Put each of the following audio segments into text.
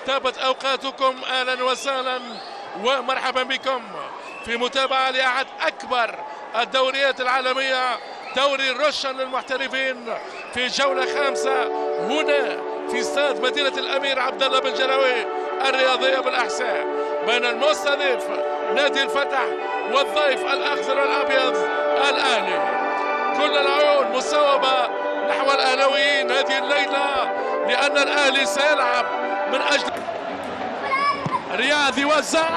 طابت أوقاتكم، أهلا وسهلا ومرحبا بكم في متابعة لأحد أكبر الدوريات العالمية، دوري الرشن للمحترفين في جولة خامسة هنا في استاد مدينة الأمير عبد الله بن جلاوي الرياضية بالأحساء، بين المستضيف نادي الفتح والضيف الأخضر والأبيض الأهلي. كل العيون مصوبة نحو الأهلاويين هذه الليلة، لأن الأهلي سيلعب من أجل رياض يوزع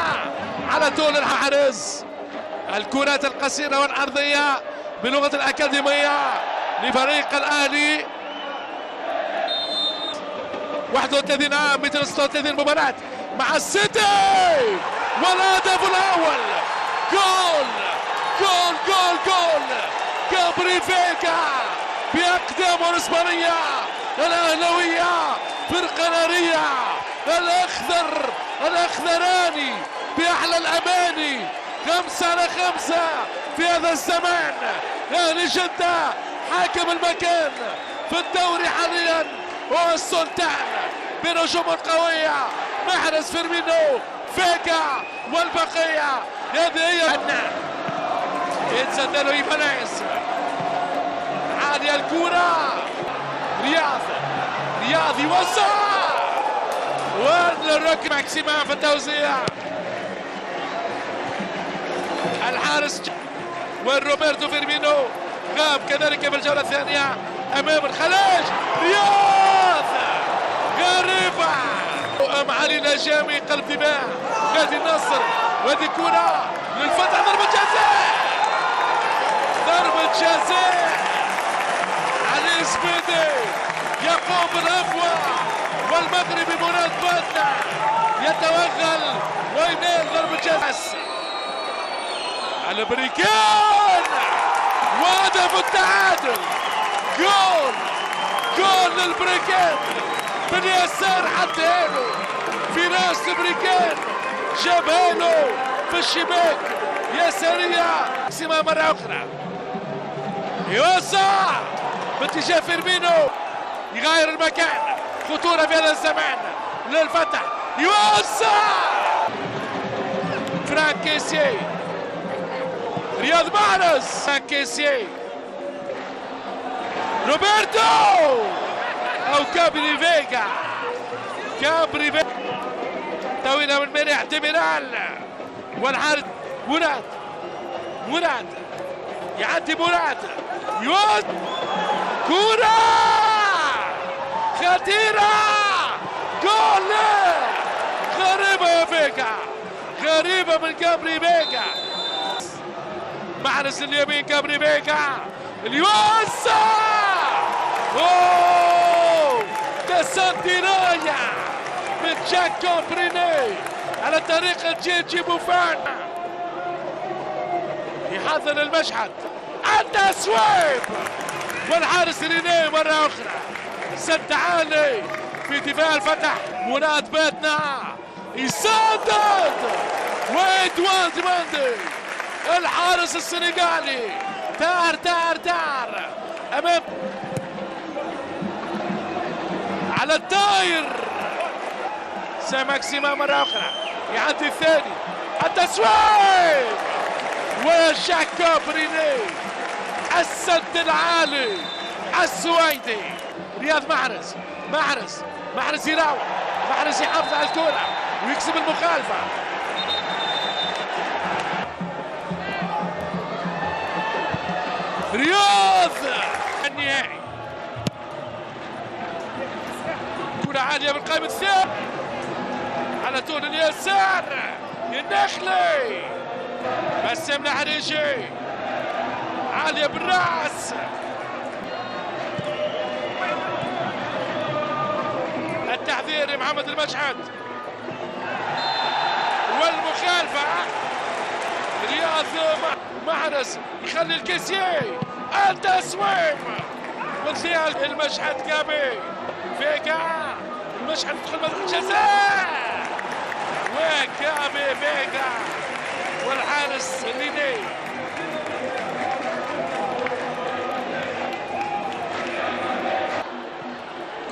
على طول الحارس. الكرات القصيرة والعرضية بلغة الأكاديمية لفريق الأهلي. 31 عام 236 مباراة مع السيتي، والهدف الأول جول جول جول جول جابري فيجا بأقدامه الإسبانية. الأهلاوية فرقة نارية، الأخضراني بأحلى الأماني، 5-5 في هذا الزمان. أهلي جدة حاكم المكان في الدوري حاليا، هو السلطان بنجوم قوية، محرز فيرمينو فيجا والبقية. هذه هي يتسدل إيفانيز، عالية الكرة، رياض يوزع والركن ماكسيما في التوزيع. الحارس والروبرتو فيرمينو غاب كذلك في الجولة الثانية أمام الخلاج. رياض غريبة أم علي نجامي قلب دماء نادي النصر، وهذه كرة للفتح، ضربة جزاء علي سبيدي يقوم بالعفو، والمغربي مراد بادنا يتوغل وينال ضربة جزاء. الامريكان وهدف التعادل، جول للبريكان باليسار، حطها له في راس البريكان، جابها له في الشباك يسارية. سيما مرة أخرى يوزع باتجاه فيرمينو، يغير المكان، خطورة في هذا الزمان للفتح، يوزع فرانك كيسي، رياض محرز، فرانك كيسي، روبرتو أو كابري فيجا، طويلة من منع ديميرال، والعرض مراد يعدي مراد، كرة خطيرة، جول غريبة يا فيجا، غريبة من كابري فيجا. محرز اليمين كابري فيجا اليوسع، اوه تسديرايا من جاكو بريني على طريقة جيجي بوفان. يحضر المشهد، التسويب والحارس ريني مرة أخرى، سد عالي في دفاع الفتح. مراد بادنا يسدد، وإدوارد ماندي الحارس السنغالي تار أمام على الداير. ماكسيما مرة أخرى يعدي الثاني، التسويب وجاكو بريني، السد العالي السويدي. رياض محرز يراوغ، محرز يحافظ على الكرة ويكسب المخالفة. رياض النهائي، كرة عالية من قائم الثاني على طول اليسار، النخلي بسام الحريجي، عالية بالراس، التحذير محمد المشهد والمخالفة. رياض محرز يخلي الكيسي، التسويب وانتهاء المشهد. كابي فيجا، المشهد يدخل منطقة الجزاء، وكابي فيجا والحارس ريني.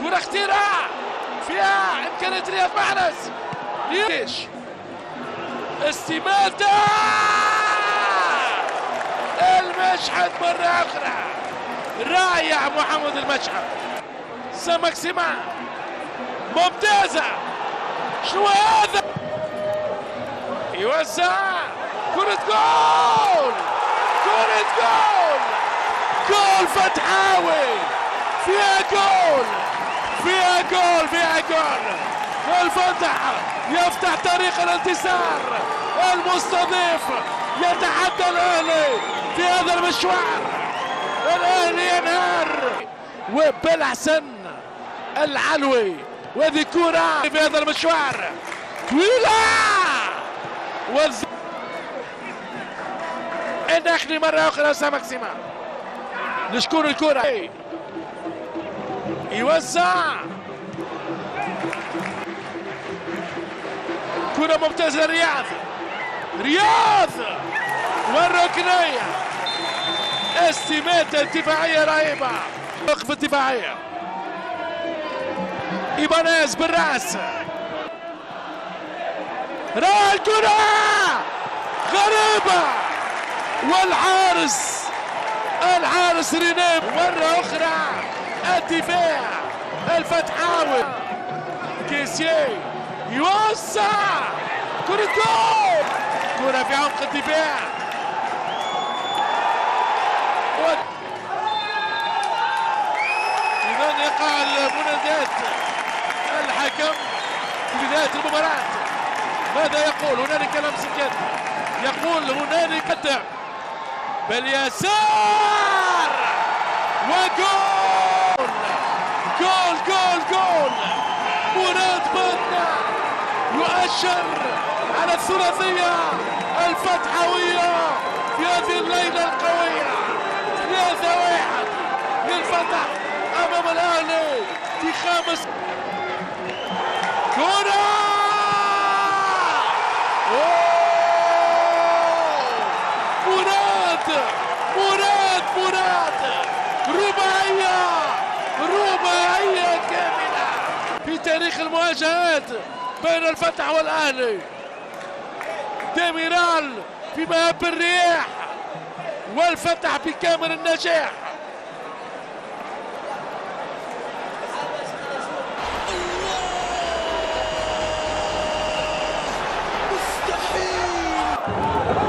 كرة اختراع فيها إمكانية رياض محرز. ليش استماتة المشهد مرة أخرى. رائع محمد المشهد. سماكسيما ممتازة. شنو هذا؟ يوزع كرة جول. كرة جول. جول فتحاوي. فيها جول. فيها جول. فيها جول. والفتح يفتح طريق الانتصار. المستضيف يتحدى الأهلي في هذا المشوار. الأهلي ينهار. وبالحسن العلوي وهذه كرة في هذا المشوار طويلة. الداخلي مرة أخرى سماكسيما. نشكر الكرة. يوزع كرة ممتازة. رياض والركنية. استماتة دفاعية رهيبة. وقفة دفاعية. إيبانيز بالرأس. رأى الكرة غريبة. والحارس رينيم مرة أخرى. الدفاع الفتحاوي. كيسيه يوسع. كرة جول. كرة في عمق الدفاع. إذا يقع المنادات الحكم في بداية المباراة. ماذا يقول؟ هنالك لمس اليد. يقول هنالك باليسار وجول. جول. مراد بنا يؤشر على الثلاثية الفتحوية في هذه الليلة القوية. 3-1 للفتح أمام الأهلي في 5. كرة مراد رباعية كاملة في تاريخ المواجهات بين الفتح والأهلي. ديميرال في مهب الرياح والفتح بكامل النجاح.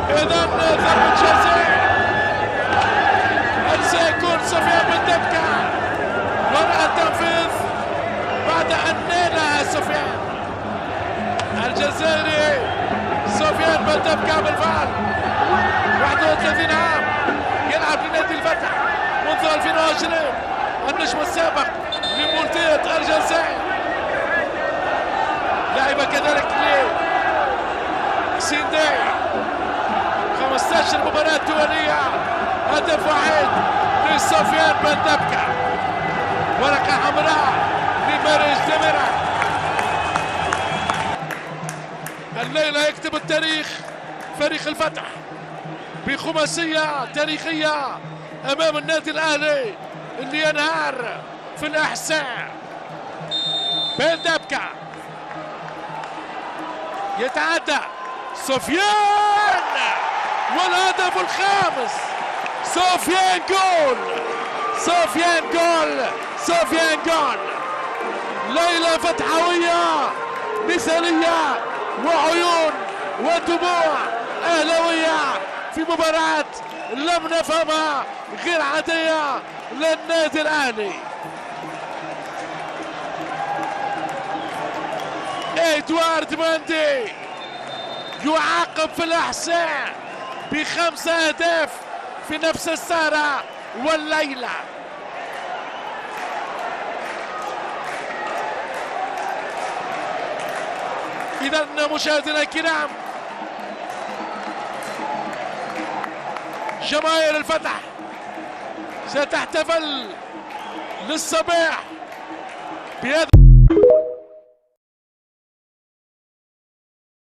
إذا ضربة جزاء. هل سيكون سفيان بندبكة ورقة التنفيذ بعد أن نالها سفيان الجزائري؟ سفيان بندبكة بالفعل 31 عام يلعب لنادي الفتح منذ 2020. النجم السابق لمولتية الجزائر. لعب كذلك لسينداي 15 مباراة دولية. هدف واحد لسفيان بندبكة. ورقة حمراء لماريج ديميرا. الليلة يكتب التاريخ فريق الفتح بخماسية تاريخية أمام النادي الأهلي اللي ينهار في الإحساء. بندبكة يتعدى سفيان والهدف الخامس. سفيان جول. ليلة فتحوية مثالية وعيون ودموع أهلاوية في مباراة لم نفهمها غير عادية للنادي الأهلي. إدوارد ماندي يعاقب في الإحساء ب5 أهداف في نفس السهرة والليلة. إذا مشاهدينا الكرام، جماهير الفتح ستحتفل للصباح بهذا